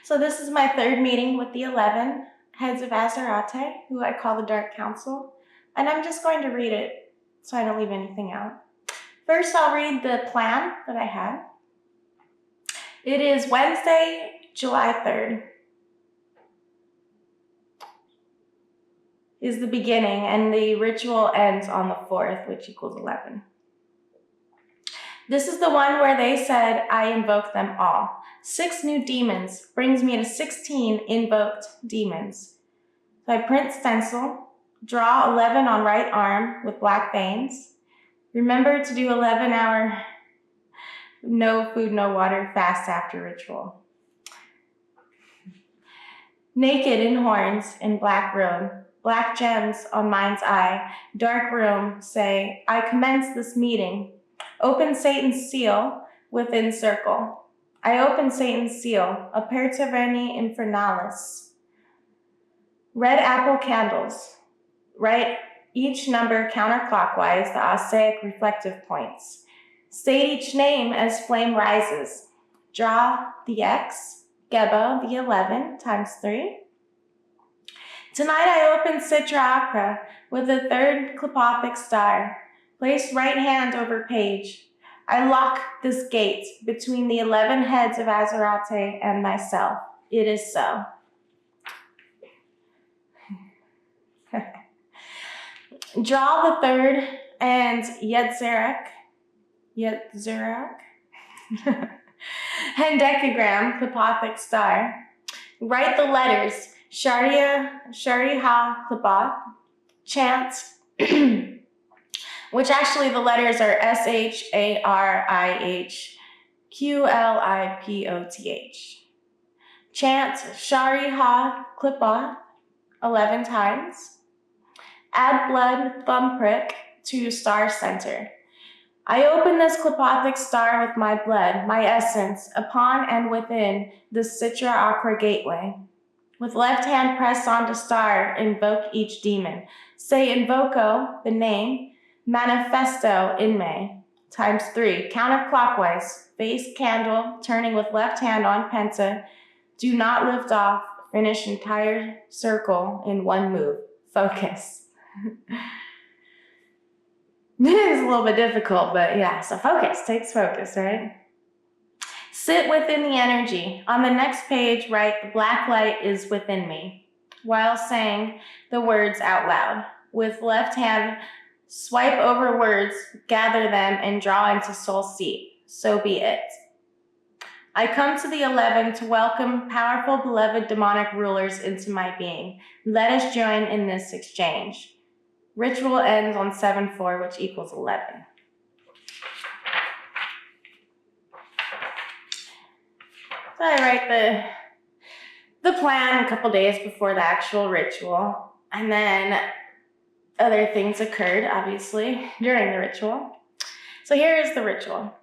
So this is my third meeting with the 11 heads of Azerate, who I call the Dark Council, and I'm just going to read it so I don't leave anything out. First, I'll read the plan that I had. It is Wednesday, July 3rd. Is the beginning, and the ritual ends on the 4th, which equals 11. This is the one where they said, I invoke them all. 6 new demons brings me to 16 invoked demons. So I print stencil, draw 11 on right arm with black veins. Remember to do 11-hour no food, no water fast after ritual. Naked in horns in black robe, black gems on mind's eye, dark room, say, I commence this meeting. Open Satan's seal within circle. I open Satan's seal, aperta verni infernalis. Red apple candles. Write each number counterclockwise, the Osaic reflective points. State each name as flame rises. Draw the X, Geba, the 11, times 3. Tonight I open Citra Acra with the 3rd Clepothic star. Place right hand over page. I lock this gate between the 11 heads of Azerate and myself. It is so. Draw the 3rd and Yetzerak, hendecagram, Clepothic star. Write the letters Shariha Klepoth, chant, which actually the letters are SHARIHQLIPOTH. Chant Shariha Klepoth 11 times. Add blood thumbprick to star center. I open this Clepothic star with my blood, my essence, upon and within the Citra Acra gateway. With left hand press onto star, invoke each demon. Say invoco, the name, manifesto in me, times 3. Counterclockwise, face candle, turning with left hand on penta. Do not lift off, finish entire circle in one move. Focus. It is a little bit difficult, but yeah, so focus, takes focus, right? Sit within the energy. On the next page, write, the black light is within me, while saying the words out loud. With left hand, swipe over words, gather them, and draw into soul seat. So be it. I come to the 11 to welcome powerful, beloved demonic rulers into my being. Let us join in this exchange. Ritual ends on 7/4, which equals 11. So I write the plan a couple days before the actual ritual, and then other things occurred, obviously, during the ritual. So here is the ritual.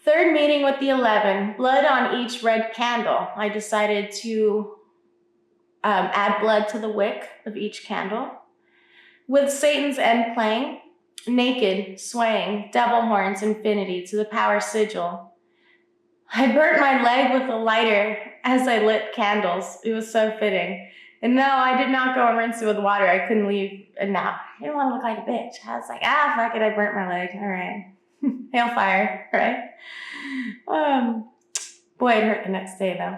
3rd meeting with the 11, blood on each red candle. I decided to add blood to the wick of each candle. With Satan's end playing, naked, swaying, devil horns, infinity to the power sigil. I burnt my leg with a lighter as I lit candles. It was so fitting. And no, I did not go and rinse it with water. I couldn't leave. And now, I didn't want to look like a bitch. I was like, fuck it, I burnt my leg. All right. Hailfire, right? Boy, it hurt the next day, though.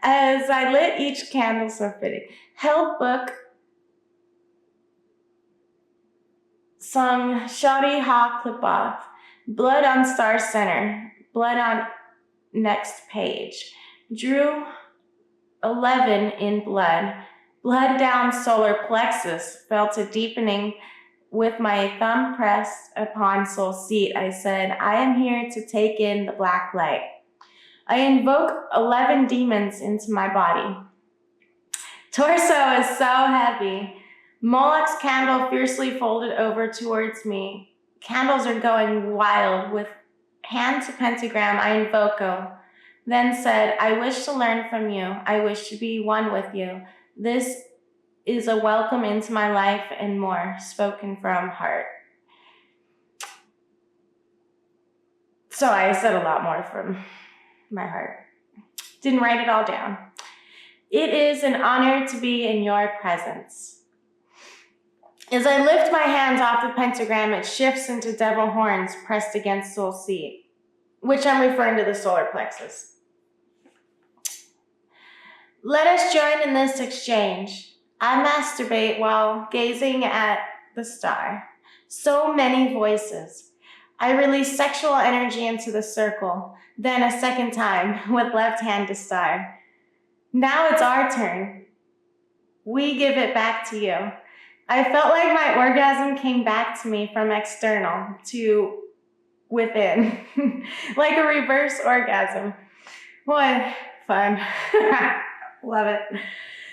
As I lit each candle, so fitting. Held book, sung Shadi Ha Klepoth, blood on star center, blood on next page. Drew 11 in blood, blood down solar plexus, felt a deepening with my thumb pressed upon soul seat. I said, I am here to take in the black light. I invoke 11 demons into my body. Torso is so heavy. Moloch's candle fiercely folded over towards me. Candles are going wild. With hand to pentagram, I invoco. Then said, I wish to learn from you. I wish to be one with you. This is a welcome into my life and more, spoken from heart. So I said a lot more from my heart. Didn't write it all down. It is an honor to be in your presence. As I lift my hands off the pentagram, it shifts into devil horns pressed against soul seat, which I'm referring to the solar plexus. Let us join in this exchange. I masturbate while gazing at the star. So many voices. I release sexual energy into the circle, then a second time with left hand to star. Now it's our turn. We give it back to you. I felt like my orgasm came back to me from external to within, like a reverse orgasm. What fun. Love it.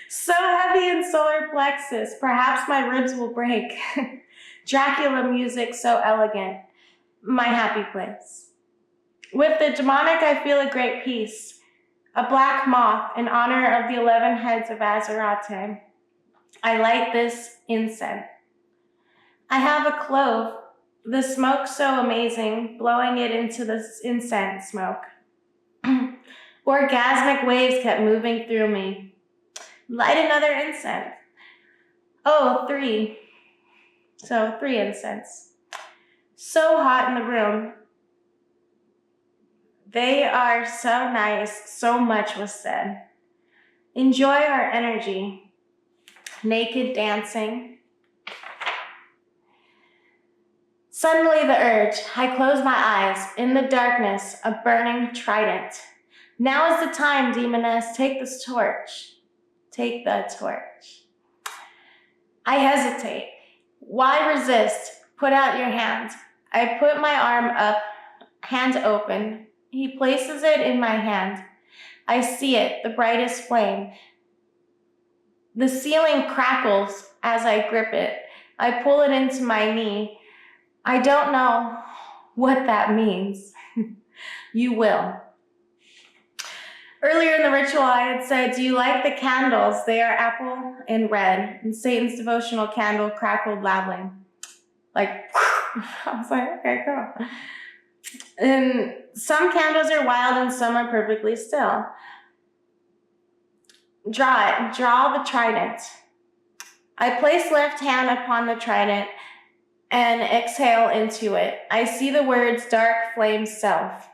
So heavy in solar plexus, perhaps my ribs will break. Dracula music so elegant, my happy place. With the demonic, I feel a great peace. A black moth in honor of the 11 heads of Azerate. I light this incense. I have a clove, the smoke so amazing, blowing it into the incense smoke. Orgasmic waves kept moving through me. Light another incense. Oh, 3. So 3 incense. So hot in the room. They are so nice, so much was said. Enjoy our energy. Naked dancing. Suddenly the urge, I close my eyes. In the darkness, a burning trident. Now is the time, demoness, take this torch. Take the torch. I hesitate. Why resist? Put out your hand. I put my arm up, hand open. He places it in my hand. I see it, the brightest flame. The ceiling crackles as I grip it. I pull it into my knee. I don't know what that means. You will. Earlier in the ritual, I had said, do you like the candles? They are apple and red. And Satan's devotional candle crackled loudly. Like, I was like, okay, cool. And some candles are wild and some are perfectly still. Draw the trident. I place left hand upon the trident and exhale into it. I see the words dark flame self.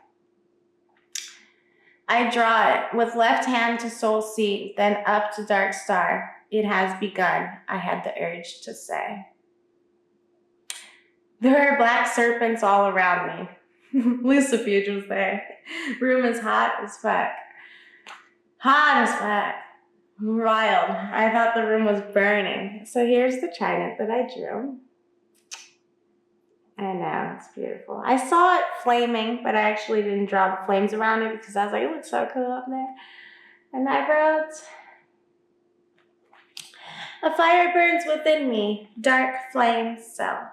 I draw it with left hand to soul seat, then up to dark star. It has begun, I had the urge to say. There are black serpents all around me. Lucifuge was there. Room is hot as fuck. Hot as fuck. Wild. I thought the room was burning. So here's the trident that I drew. I know, it's beautiful. I saw it flaming, but I actually didn't draw the flames around it because I was like, it looks so cool up there. And I wrote, a fire burns within me, dark flame self.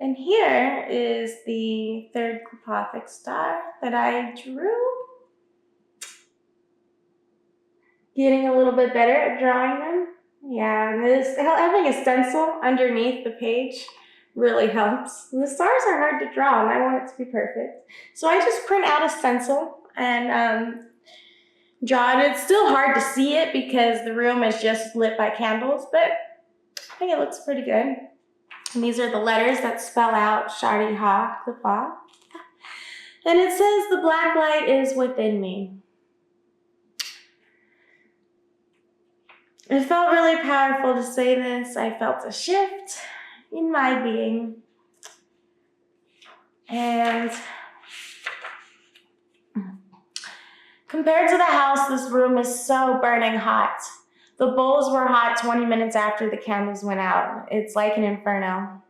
And here is the third Klopothic star that I drew. Getting a little bit better at drawing them. Yeah, and having a stencil underneath the page really helps. And the stars are hard to draw, and I want it to be perfect. So I just print out a stencil and draw it. It's still hard to see it because the room is just lit by candles, but I think it looks pretty good. And these are the letters that spell out Shari Ha Klipa. And it says, the black light is within me. It felt really powerful to say this. I felt a shift in my being. And compared to the house, this room is so burning hot. The bowls were hot 20 minutes after the candles went out. It's like an inferno.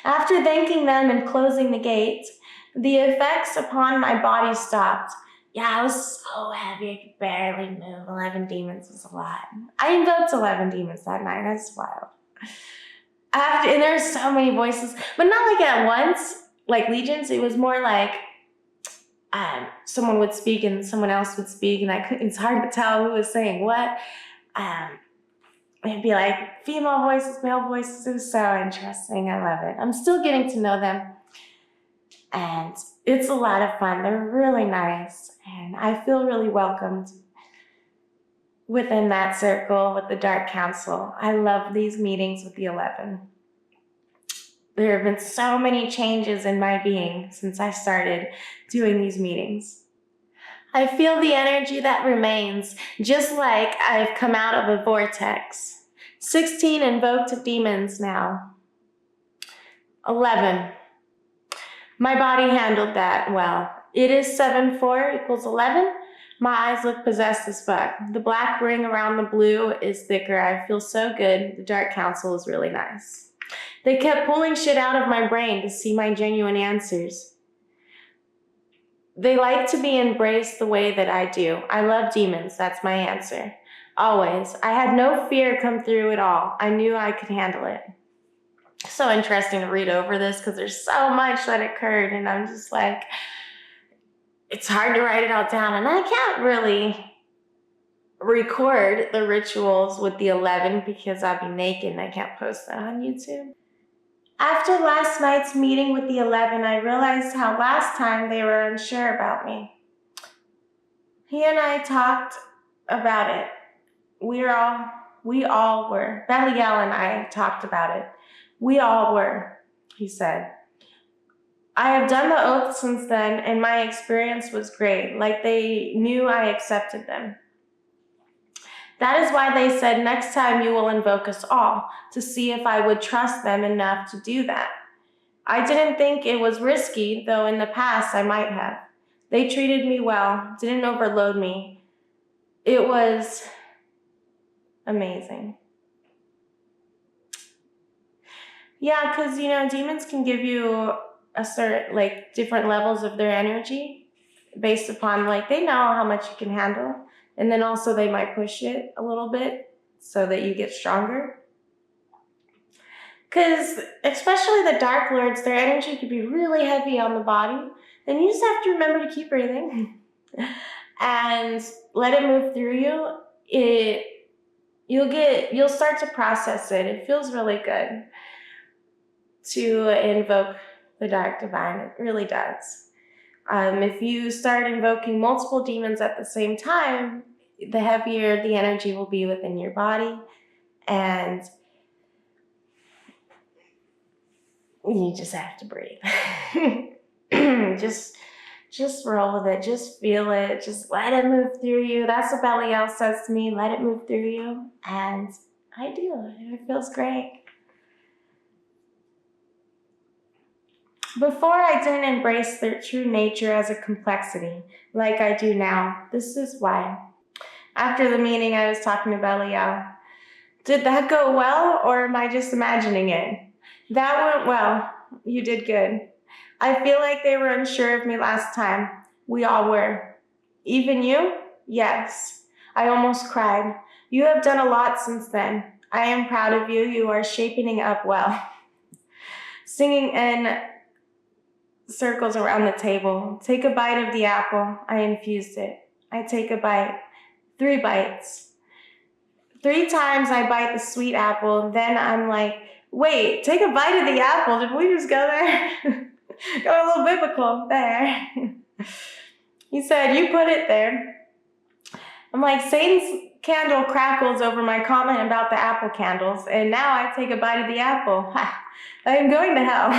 After thanking them and closing the gate, the effects upon my body stopped. Yeah, I was so heavy, I could barely move. 11 demons was a lot. I invoked 11 demons that night, that's wild. And there's so many voices, but not like at once, like legions. It was more like someone would speak and someone else would speak, and it's hard to tell who was saying what. It'd be like female voices, male voices. It was so interesting, I love it. I'm still getting to know them. And it's a lot of fun. They're really nice. And I feel really welcomed within that circle with the Dark Council. I love these meetings with the 11. There have been so many changes in my being since I started doing these meetings. I feel the energy that remains, just like I've come out of a vortex. 16 invoked demons now. 11. My body handled that well. It is 7-4 = 11. My eyes look possessed as fuck. The black ring around the blue is thicker. I feel so good. The Dark Council is really nice. They kept pulling shit out of my brain to see my genuine answers. They like to be embraced the way that I do. I love demons. That's my answer. Always. I had no fear come through at all. I knew I could handle it. So interesting to read over this because there's so much that occurred, and I'm just like, it's hard to write it all down, and I can't really record the rituals with the 11 because I'd be naked and I can't post that on YouTube. After last night's meeting with the 11, I realized how last time they were unsure about me. He and I talked about it. We all were. Belial and I talked about it. We all were, he said. I have done the oath since then, and my experience was great, like they knew I accepted them. That is why they said next time you will invoke us all, to see if I would trust them enough to do that. I didn't think it was risky, though in the past I might have. They treated me well, didn't overload me. It was amazing. Yeah, because, demons can give you a certain, different levels of their energy based upon, they know how much you can handle. And then also they might push it a little bit so that you get stronger. Because especially the Dark Lords, their energy can be really heavy on the body. Then you just have to remember to keep breathing and let it move through you. You'll start to process it. It feels really good to invoke the Dark Divine. It really does. If you start invoking multiple demons at the same time, the heavier the energy will be within your body, and you just have to breathe. Just roll with it. Just feel it. Just let it move through you. That's what Belial says to me. Let it move through you, and I do. It feels great. Before, I didn't embrace their true nature as a complexity, like I do now. This is why. After the meeting, I was talking to Belial. Did that go well, or am I just imagining it? That went well. You did good. I feel like they were unsure of me last time. We all were. Even you? Yes. I almost cried. You have done a lot since then. I am proud of you. You are shaping up well. Singing in circles around the table. Take a bite of the apple. I infused it. I take a bite. 3 bites. 3 times I bite the sweet apple. Then I'm like, wait, take a bite of the apple. Did we just go there? Got a little biblical there. He said, you put it there. I'm like, Satan's candle crackles over my comment about the apple candles, and now I take a bite of the apple. Ha, I am going to hell.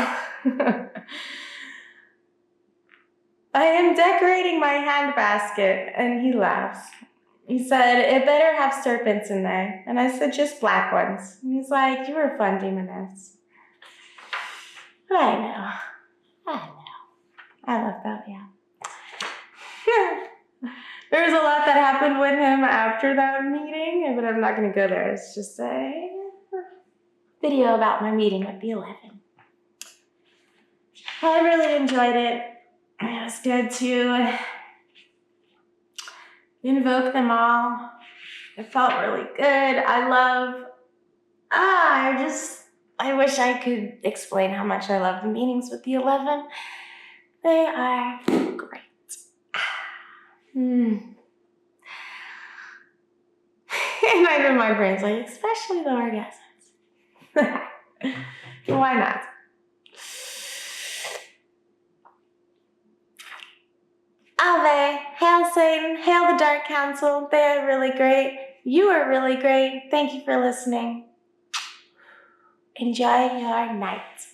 I am decorating my handbasket, and he laughs. He said, it better have serpents in there. And I said, just black ones. And he's like, you were fun, demoness. I know. I love that, yeah. There's a lot that happened with him after that meeting, but I'm not going to go there. It's just a video about my meeting with the 11. I really enjoyed it. It was good to invoke them all. It felt really good. I wish I could explain how much I love the meetings with the 11. They are great. And I know my brain's like, especially the orgasms. Why not? Ave, hail Satan, hail the Dark Council. They are really great. You are really great. Thank you for listening. Enjoy your night.